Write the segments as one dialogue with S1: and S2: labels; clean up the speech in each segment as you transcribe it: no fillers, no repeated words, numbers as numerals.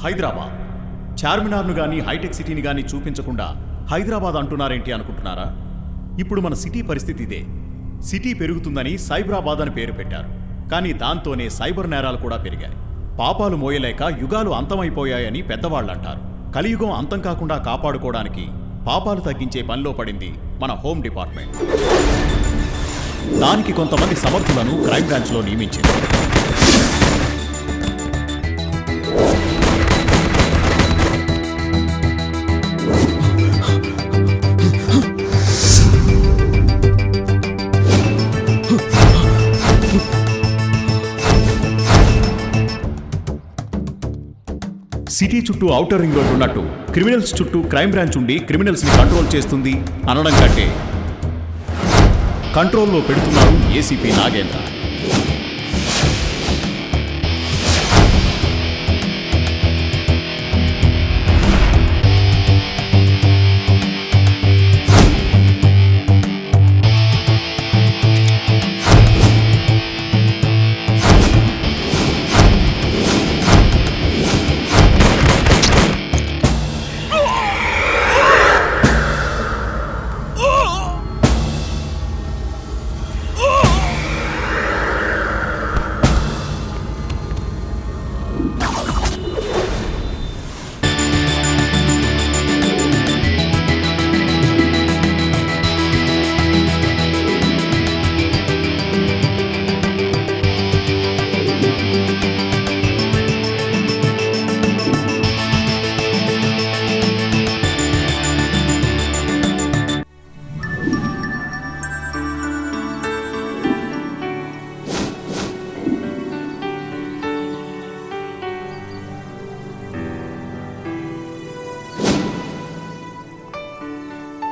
S1: హైదరాబాద్. చార్మినార్ను గానీ హైటెక్ సిటీని గానీ చూపించకుండా హైదరాబాద్ అంటున్నారేంటి అనుకుంటున్నారా? ఇప్పుడు మన సిటీ పరిస్థితి ఇదే. సిటీ పెరుగుతుందని సైబరాబాద్ అని పేరు పెట్టారు. కానీ దాంతోనే సైబర్ నేరాలు కూడా పెరిగాయి. పాపాలు మోయలేక యుగాలు అంతమైపోయాయని పెద్దవాళ్ళంటారు. కలియుగం అంతం కాకుండా కాపాడుకోవడానికి పాపాలు తగ్గించే పనిలో పడింది మన హోమ్ డిపార్ట్మెంట్. దానికి కొంతమంది సమర్థులను క్రైమ్ బ్రాంచ్లో నియమించింది. సిటీ చుట్టూ ఔటర్ రింగ్ రోడ్ ఉన్నట్టు క్రిమినల్స్ చుట్టూ క్రైమ్ బ్రాంచ్ ఉండి క్రిమినల్స్ని కంట్రోల్ చేస్తుంది అనడం కంటే కంట్రోల్లో పెడుతున్నారు ACP Nagendra.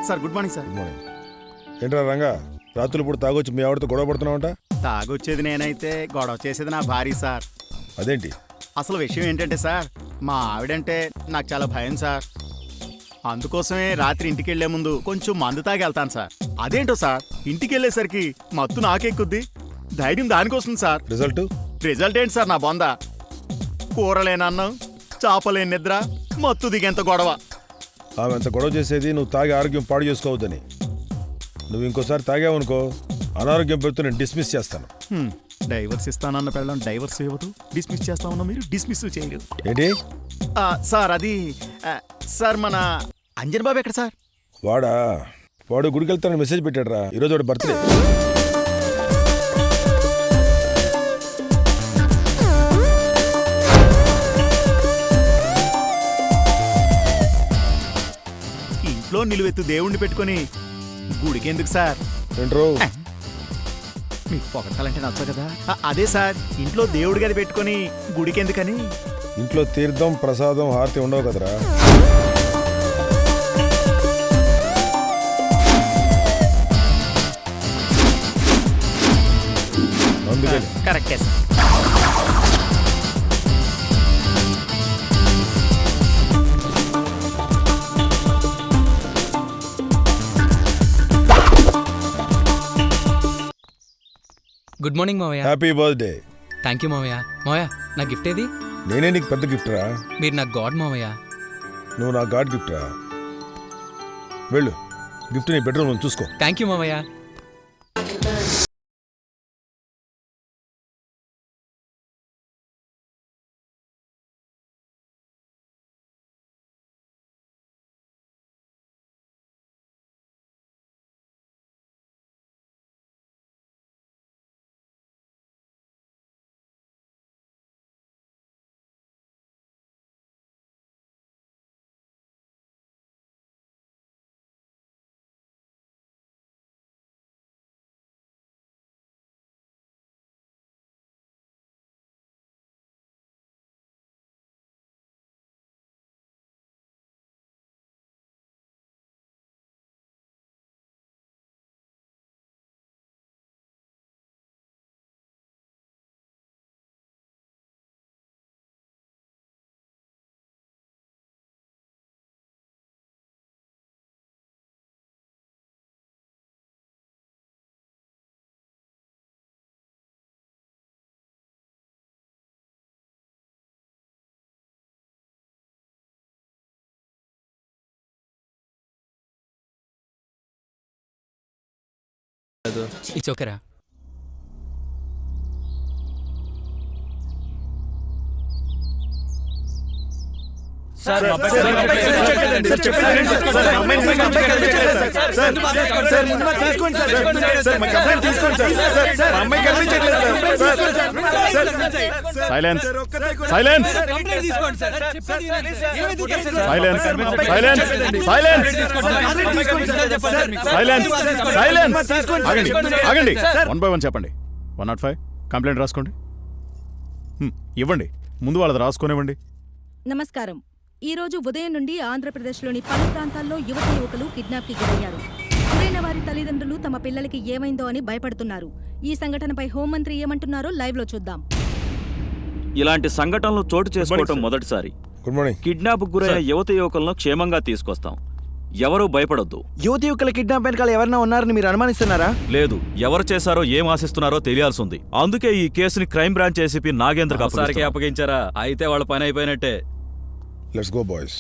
S2: Sir good morning sir.
S3: Good morning. ఏంట్రా రంగా, రాత్రులు ఇప్పుడు తాగొచ్చి మీ ఆవిడతో గొడవ పడుతున్నావంట?
S2: తాగొచ్చేది నేనైతే గొడవ చేసేది నా భార్య సార్.
S3: అదేంటి?
S2: అసలు విషయం ఏంటంటే సార్, మా ఆవిడంటే నాకు చాలా భయం సార్. అందుకోసమే రాత్రి ఇంటికి వెళ్లే ముందు కొంచెం మందు తాగి వెళ్తాను సార్. అదేంటో సార్, ఇంటికి వెళ్ళేసరికి మత్తు నాకెక్కుద్ది. ధైర్యం దానికోసం సార్. రిజల్ట్ ఏంటి సార్ నా బొంద? కూరలేనన్నం, చాపలేని నిద్ర, మత్తు దిగేంత గొడవ.
S3: ఆమె అంత గొడవ చేసేది నువ్వు తాగి ఆరోగ్యం పాడు చేసుకోవద్దని. నువ్వు ఇంకోసారి తాగావనుకో అనారోగ్యం పెడుతూ నేను డిస్మిస్ చేస్తాను.
S2: డైవర్స్ ఇస్తానన్న పెళ్ళం డైవర్స్ ఇవ్వదు, డిస్మిస్ చేస్తామన్నా మీరు డిస్మిస్ చేయరు
S3: ఏంటి?
S2: సార్ అది సార్ మన అంజన్ బాబు ఎక్కడ సార్?
S3: వాడు గుడికి వెళ్తానని మెసేజ్ పెట్టాడు రా. ఈరోజు వాడు బర్త్డే.
S2: ఇంట్లో నిలువెత్తు దేవుణ్ణి పెట్టుకుని గుడికి ఎందుకు సార్?
S3: ఏంట్రో
S2: మీకు పొగట్టాలంటే నచ్చ కదా. అదే సార్, ఇంట్లో దేవుడి గది పెట్టుకుని గుడికి ఎందుకని.
S3: ఇంట్లో తీర్థం ప్రసాదం హారతి ఉండవు కదరా. అందుకని
S2: కరెక్టే సార్.
S4: గుడ్ మార్నింగ్ మావయ్య.
S3: Happy birthday.
S4: థ్యాంక్ యూ మావయ్య. మావయ్య నా గిఫ్ట్ ఏది?
S3: నేనే నీకు పెద్ద గిఫ్ట్ రా.
S4: మీరు నాకు గాడ్ మావయ్య.
S3: నువ్వు నా గాడ్ గిఫ్ట్ రా. వెళ్ళు, గిఫ్ట్ నీ బెడ్రూమ్ చూసుకో.
S4: థ్యాంక్ యూ మావయ్య. ఇట్స్ ఓకేరా.
S1: Silence silence silence silence silence ఆగండి ఆగండి. 1 by 1 చెప్పండి. 105 కంప్లైంట్ రాసుకోండి. ఇవ్వండి, ముందు వాళ్ళది రాసుకొనివ్వండి.
S5: నమస్కారం. ఈ రోజు ఉదయం నుండి ఆంధ్రప్రదేశ్లోని పలు ప్రాంతాల్లో యువకులు కిడ్నాప్కి గురయ్యారు. గురైన వారి తల్లిదండ్రులు తమ పిల్లలకి ఏమైందో అని భయపడుతున్నారు. ఈ సంఘటనపై హోంమంత్రి ఏమంటున్నారో లైవ్లో చూద్దాం.
S6: ఇలాంటి సంఘటనలు చోటు చేసుకోవటం మొదటిసారి.
S3: Good morning.
S6: కిడ్నాప్ గురైన యువకులను క్షేమంగా తీసుకొస్తాం. ఎవరూ భయపడొద్దు.
S7: యువకుల కిడ్నాప్ వెనకాల ఎవరైనా ఉన్నారని మీరు అనుమానిస్తున్నారా?
S6: లేదు, ఎవరు చేశారో ఏం ఆశిస్తున్నారో తెలియాల్సి ఉంది. అందుకే ఈ కేసుని క్రైమ్ బ్రాంచ్ ఏసీపీ నాగేంద్ర అప్పగించారా? అయితే వాళ్ళ పని అయిపోయినట్టే.
S3: Let's go boys.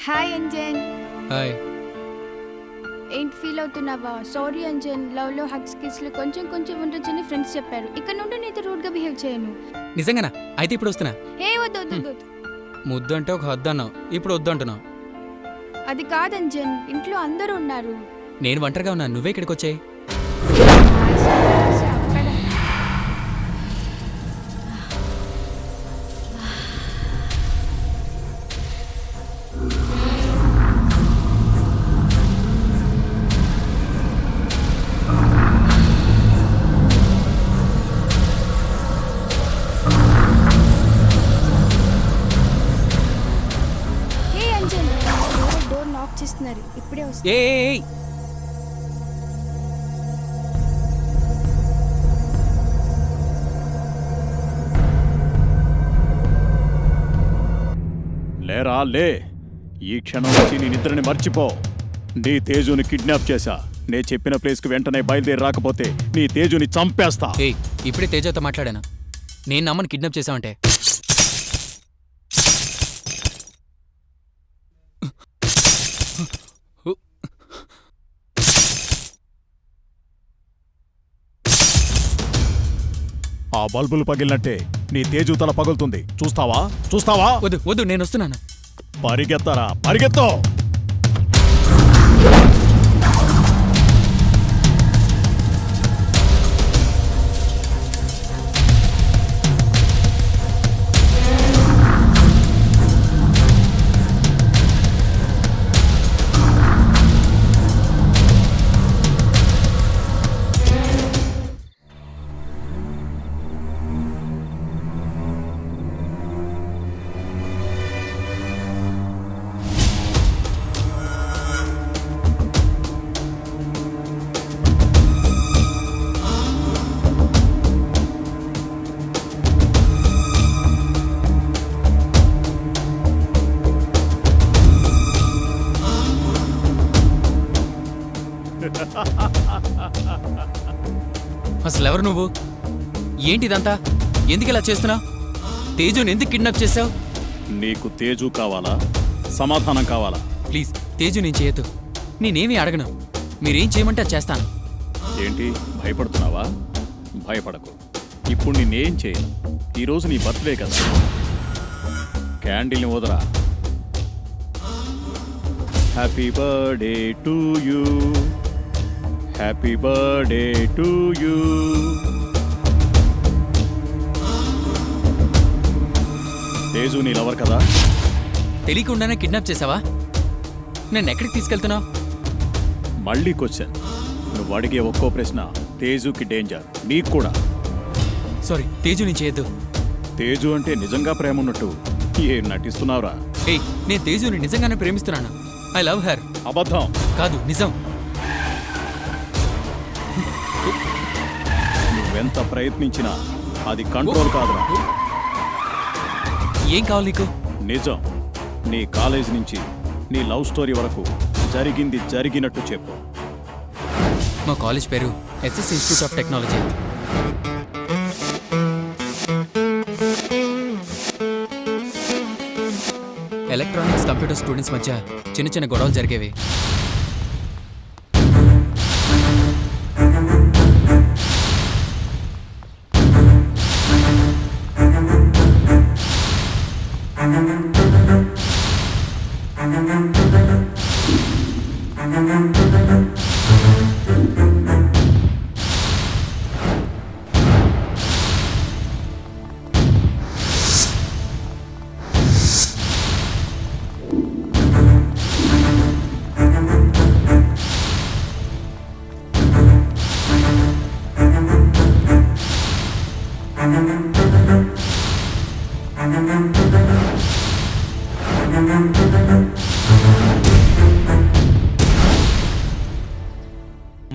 S8: Hi Anjan.
S4: Hi.
S8: ఏంటి ఫీల్ అవుతున్నావా? సారీ అంజన్, లవ్ లో హగ్స్ కిస్లు కొంచెం ఉండొచ్చని ఫ్రెండ్స్ చెప్పారు. ఇక్కడ నుండి నీతో రూడ్ గా బిహేవ్ చేయను.
S4: నిజంగానా? అయితే ఇప్పుడు వస్తున్నా.
S8: ఏ వద్దు వద్దు వద్దు.
S4: ముద్దు అంటే ఒక హద్దు అన్నావు, ఇప్పుడు వద్దు అంటున్నావు.
S8: అది కాదంజన్, ఇంట్లో అందరూ ఉన్నారు.
S4: నేను ఒంటరిగా ఉన్నాను, నువ్వే ఇక్కడికి వచ్చాయి.
S8: డోర్ నాక్ చేస్తున్నారు, ఇప్పుడే వస్తారు.
S4: ఏ
S1: లేరా లే, ఈ క్షణం నుంచి నీ నిద్రని మర్చిపో. నీ తేజుని కిడ్నాప్ చేశా. నే చెప్పిన ప్లేస్కి వెంటనే బయలుదేరి రాకపోతే నీ తేజుని చంపేస్తా.
S4: ఏయ్, ఇప్పుడే తేజతో మాట్లాడాను. నేను నమ్మని కిడ్నాప్ చేశావంటే
S1: ఆ బల్బులు పగిలినట్టే నీ తేజు తల పగులుతుంది. చూస్తావా? చూస్తావా?
S4: వద్దు వద్దు, నేను వస్తున్నాను.
S1: పరిగెత్తరా, పరిగెత్తో!
S4: అసలు ఎవరు నువ్వు? ఏంటిదంతా? ఎందుకు ఇలా చేస్తున్నావు? తేజుని ఎందుకు కిడ్నాప్ చేసావు?
S1: నీకు తేజు కావాలా? సమాధానం కావాలా?
S4: ప్లీజ్ తేజు, నేను చేయొద్దు. నేనేమీ అడగను. మీరేం చేయమంటే అది చేస్తాను.
S1: ఏంటి భయపడుతున్నావా? భయపడకు. ఇప్పుడు నిన్నేం చేయను. ఈరోజు నీ బర్త్డే కదా. క్యాండిల్ని వదరా. Happy birthday to you, happy birthday to you. Teju నీ లవర్ కదా?
S4: తెలియకుండానే కిడ్నాప్ చేసావా? నన్ను ఎక్కడికి తీసుకెళ్తున్నావు?
S1: మళ్ళీ క్వశ్చన్. నువ్వు అడిగే ఒక్కో ప్రశ్న తేజుకి డేంజర్, నీకు కూడా.
S4: సారీ తేజు, నేను చేయొద్దు.
S1: తేజు అంటే నిజంగా ప్రేమ ఉన్నట్టు ఏం నటిస్తున్నావురా?
S4: ఏయ్, నేను తేజుని నిజంగానే ప్రేమిస్తున్నాను. I love her.
S1: అబద్ధం.
S4: కాదు, నిజం.
S1: నువ్వెంత ప్రయత్నించినా అది కంట్రోల్ కాదురా.
S4: ఏం కావాలి నీకు?
S1: నిజం. నీ కాలేజ్ నుంచి నీ లవ్ స్టోరీ వరకు జరిగింది జరిగినట్టు చెప్పు.
S4: మా కాలేజ్ పేరు SS institute of technology. Electronics computer students మధ్య చిన్న చిన్న గొడవలు జరిగేవి.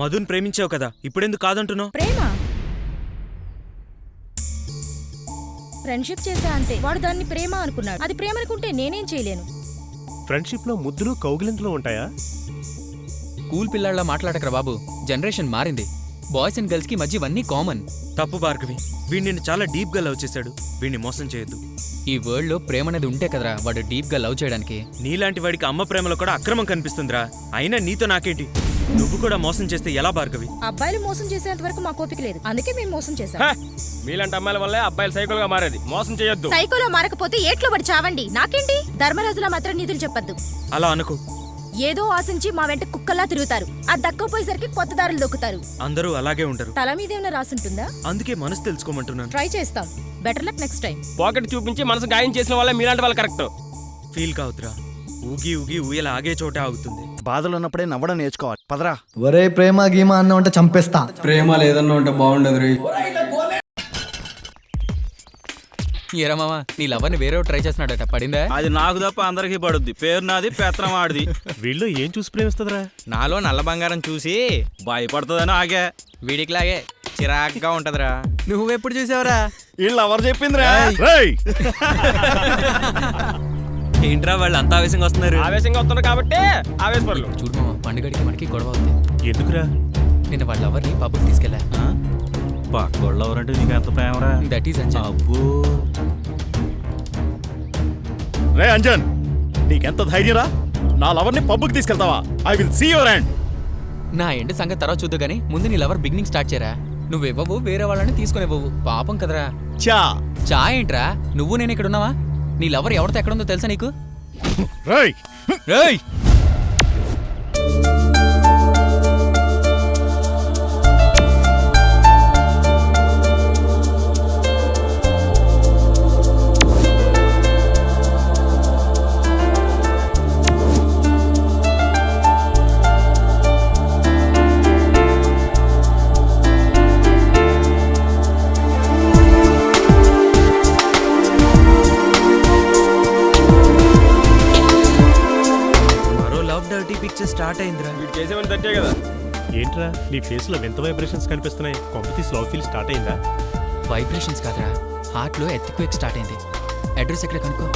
S9: మధుని ప్రేమించావు కదా, ఇప్పుడెందుకు కాదంటున్నావు?
S5: ప్రేమ ఫ్రెండ్షిప్ చేసా అంతే. వాడు దాన్ని ప్రేమ అనుకున్నాడు. అది ప్రేమ అనుకుంటే నేనేం చేయలేను.
S10: ఫ్రెండ్షిప్ లో ముద్దులు కౌగిలింతలు ఉంటాయా?
S4: కూల్ పిల్లాళ్ళ మాట్లాడకరా బాబు. జనరేషన్ మారింది. బాయ్స్ అండ్ గర్ల్స్ కి మధ్య ఇవన్నీ కామన్.
S9: తప్పు భార్గవి, వీడు నిన్ను చాలా డీప్ గా లవ్ చేశాడు. వీడిని మోసం చేయొద్దు.
S4: ఈ వరల్డ్ లో ప్రేమ అనేది ఉంటే కదరా వాడు డీప్ గా లవ్ చేయడానికి.
S9: నీలాంటి వాడికి అమ్మ ప్రేమలో కూడా అక్రమం కనిపిస్తుందిరా. అయినా నీతో నాకేంటి? నువ్వు కూడా మోసం చేస్తే ఎలా భార్గవి?
S5: అబ్బాయిలు మోసం చేసేంత వరకు మా కోపిక లేదు. అందుకే మేము మోసం చేశాం.
S10: మీలాంటి అమ్మాయిల వల్లే అబ్బాయిలు సైకిల్ గా మారేది. మోసం చేయొద్దు.
S5: సైకోలో మారకపోతే ఏట్లో పడి చావండి. నాకేంటి? ధర్మరాజులా మాత్రం నీతులు చెప్పొద్దు.
S9: అలా అనుకో.
S5: ఏదో ఆశించి మా వెంట కుక్కల్లా తిరుగుతారు. అది దక్కపోయేసరికి కొత్త దారులు దొక్కుతారు.
S9: అందరూ అలాగే ఉంటారు.
S5: తల మీద ఏమైనా రాసుంటుందా?
S9: అందుకే మనసు తెలుసుకోమంటున్నాను.
S5: ట్రై చేస్తాం. Better luck next time.
S10: Pocket చూపించి మనసు గాయం చేసిన వాళ్ళే మీలాంటి వాళ్ళు కరెక్ట్.
S9: ఫీల్ కావద్దురా. ఊగి ఊగి ఊయల ఆగే చోటే ఆగుతుంది.
S7: బాధలు ఉన్నప్పుడే నవ్వడం నేర్చుకోవాలి. పదరా.
S11: ఒరే ప్రేమ గీమా అన్న ఉంటే చంపేస్తా.
S12: ప్రేమ లేదన్నా ఉంటే బాగుండదు రే.
S4: ఏరా మామ, నీ లవర్ని వేరే ట్రై చేస్తున్నాడట. పడిందా?
S6: అది నాకు తప్ప అందరికీ పడుద్ది. పేరు నాది, పెత్రం ఆడిది.
S10: వీళ్ళు ఏం చూసి ప్రేమిస్తుందిరా?
S12: నాలో నల్ల బంగారం చూసి
S6: భయపడుతుందని ఆగే.
S12: వీడికిలాగే చిరాగ్గా ఉంటదిరా. నువ్వెప్పుడు చూసావురా?
S2: వీళ్ళు ఎవరు చెప్పిందిరా?
S9: ఏంట్రా వాళ్ళు అంత ఆవేశంగా వస్తున్నారు?
S10: ఆవేశంగా వస్తున్నారు కాబట్టి ఆవేశపరులు.
S4: చూడు మామ, పండుగడికి మనకి గొడవ అవుతుంది.
S10: ఎందుకురా?
S4: నిన్న వాళ్ళ లవర్ని పబ్కి తీసుకెళ్ళా.
S6: పక్కోళ్ళు ఎవరంటే నీకు ఎంత ప్రేమరా?
S4: That is Anjan.
S6: అబ్బో.
S1: రే అంజన్, నీకెంత ధైర్యరా? నా లవర్ని పబ్కి తీసుకెళ్తావా? I will see your hand.
S4: నా ఎండ్ సంగతి తర్వాత చూద్దు గానీ ముందు నీ లవర్ బిగినింగ్ స్టార్ట్ చేయరా. నువ్వివ్వవు, వేరే వాళ్ళని తీసుకునివ్వవు. పాపం కదరా.
S2: చా
S4: చా ఏంట్రా? నువ్వు నేను ఇక్కడ ఉన్నావా? నీ లవర్ ఎవరితో ఎక్కడుందో తెలుసా నీకు?
S2: రేయ్
S4: రేయ్!
S9: మరో లవ్ డర్టీ పిక్చర్ స్టార్ట్ అయిందిరా.
S10: వీడు చేసేవని తట్టే కదా. ఏంట్రా నీ ఫేస్ లో వింత వైబ్రేషన్స్ కనిపిస్తున్నాయి? కాంపిటీ స్లో ఫీల్ స్టార్ట్ అయిందా?
S4: వైబ్రేషన్స్ కాదురా, హార్ట్లో ఎర్త్క్వేక్ స్టార్ట్ అయింది. అడ్రస్ ఎక్కడ కనుక్కో.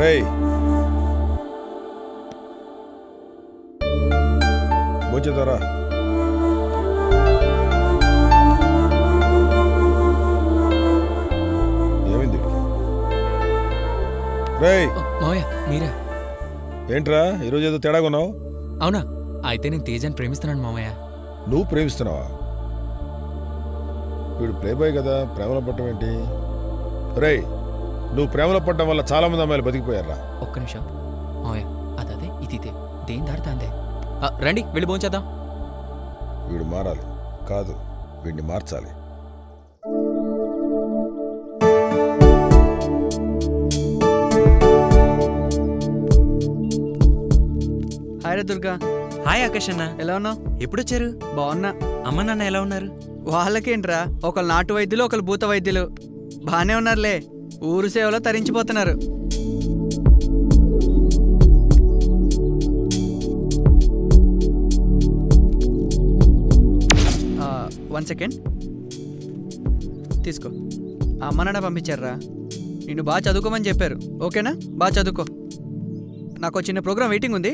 S3: రేయ్ బోచేతారా? ఏమైంది? రేయ్
S4: మావయ్య మీరా?
S3: ఏంట్రా ఈరోజు ఏదో తేడా కొన్నావు?
S4: అవునా? అయితే నేను తేజాన్ని ప్రేమిస్తున్నాను మావయ్య.
S3: నువ్వు ప్రేమిస్తున్నావా? వీడు ప్లే బాయ్ కదా, ప్రేమలో పట్టడం ఏంటి? రేయ్ నువ్వు ప్రేమలో పట్టడం వల్ల చాలా మంది అమ్మాయిలు బతికిపోయారా?
S4: ఒక్క నిమిషం మావయ్య, అదే ఇదే దేని దాడుతాందే. రండి వెళ్ళి భోంచేద్దాం.
S3: వీడు మారాలి కాదు, వీడిని మార్చాలి.
S12: హాయ్ రే దుర్గా.
S9: హాయ్ ఆకాష్ అన్న,
S12: ఎలా ఉన్నావు?
S9: ఎప్పుడొచ్చారు?
S12: బాగున్నా.
S9: అమ్మ నాన్న ఎలా ఉన్నారు?
S12: వాళ్ళకేంట్రా, ఒకళ్ళు నాటు వైద్యులు, ఒకళ్ళు భూత వైద్యులు. బాగానే ఉన్నారులే, ఊరు సేవలో తరించిపోతున్నారు. వన్ సెకండ్ తీసుకో. అమ్మ నాన్న పంపించారా? నిన్ను బాగా చదువుకోమని చెప్పారు. ఓకేనా? బాగా చదువుకో. నాకు చిన్న ప్రోగ్రామ్ వెయిటింగ్ ఉంది.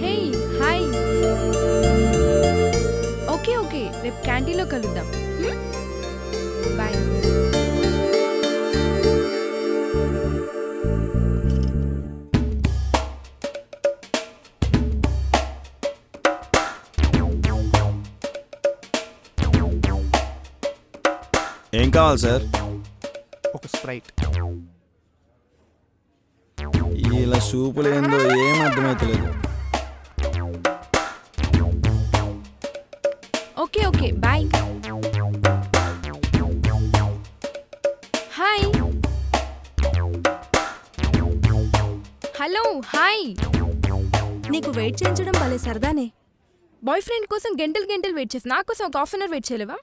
S8: Hey hi. ఓకే ఓకే, రేపు క్యాంటీన్లో కలుద్దాం. బాయ్.
S2: ఏం కావాలి సార్?
S7: ఒక స్ప్రైట్. ఇలా సూపులు ఏందో ఏం అర్థమైతలేదు.
S8: Okay okay bye. Hi. Hello hi.
S5: నీకు వెయిట్ చేయించడం భలే సరదానే.
S8: బాయ్ ఫ్రెండ్ కోసం గంటలు గంటలు వెయిట్ చేసి నా కోసం ఒక హాఫ్ అన్ అవర్ వెయిట్ చేయలేవా?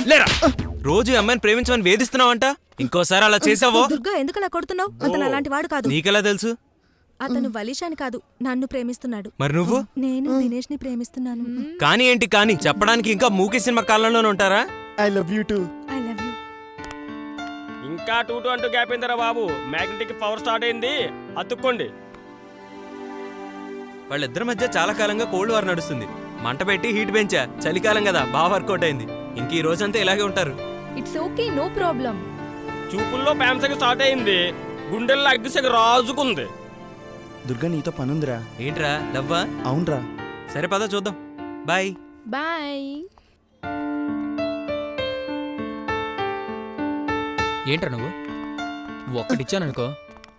S9: లేరా, రోజు ఈ అమ్మాయిని ప్రేమించమని వేధిస్తున్నావంట. ఇంకోసారి అలా చేసావో
S5: దుర్గా ఎందుకు అలా కొడుతున్నావు? అతను అలాంటి వాడు కాదు.
S9: నీకెలా తెలుసు?
S5: అతను వలీషాని కాదు, నన్ను ప్రేమిస్తున్నాడు.
S9: మరి నువ్వు?
S5: నేను దినేష్ ని ప్రేమిస్తున్నాను.
S9: కానీ ఏంటి కానీ చెప్పడానికి ఇంకా మూకీ సినిమా కాలంలోనే ఉంటారా?
S7: I love you two.
S5: I love you.
S10: ఇంకా 2 అంటూ గ్యాప్ అయిందరా బాబు. మ్యాగ్నెటిక్ పవర్ స్టార్ట్ అయింది, అతుక్కోండి.
S9: వాళ్ళిద్దరి మధ్య చాలా కాలంగా కోల్డ్ వార్ నడుస్తుంది. మంట పెట్టి హీట్ పెంచా, చలికాలం కదా బాగా వర్కౌట్ అయింది. ఇంక ఈ రోజంతా ఇలాగే ఉంటారు.
S8: It's okay, no problem.
S10: చూపుల్లో ప్యామ్సగ స్టార్ట్ అయింది, గుండెల్లో అగ్గిసగ రాజుకుంది.
S7: దుర్గా నీతో పనుందిరా.
S9: ఏంట్రా లవ్వా?
S7: అవునరా.
S9: సరే పద చూద్దాం. Bye
S8: bye.
S4: ఏంట్రా నువ్వు? ఒక్కటిచ్చాననుకో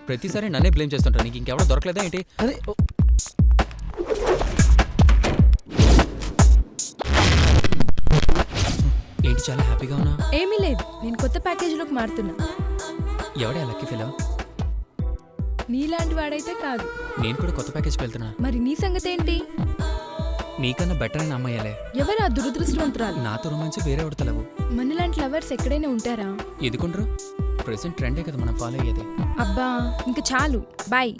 S4: ప్రతిసారి నన్నే బ్లేమ్ చేస్తుంటా. నీకు ఇంకెవడో దొరకలేదా ఏంటి?
S7: అరే
S4: ఏంటి చాలా హ్యాపీగా ఉన్నా?
S8: ఏమీ లేదు, నేను కొత్త ప్యాకేజీలోకి మారుతున్నా.
S4: ఎవడే లక్కీ ఫెలో?
S8: నీలాంటి వాడైతే కాదు.
S4: నేను కూడా కొత్త ప్యాకేజ్కి వెళ్తున్నా.
S8: మరి నీ సంగతి ఏంటి?
S4: నీకన్నా బెటర్ అయిన అమ్మాయిలే.
S8: ఎవరా దురదృష్టవంతురాలు?
S4: నాతో రొమాన్స్ వేరే ఉడతలేవు.
S8: మనలాంటి లవర్స్ ఎక్కడైనా ఉంటారా?
S4: ఎదుకుండ్రు? ప్రెసెంట్ ట్రెండే కదా మనం ఫాలో అయ్యేది.
S8: అబ్బా ఇంక చాలు, బాయ్.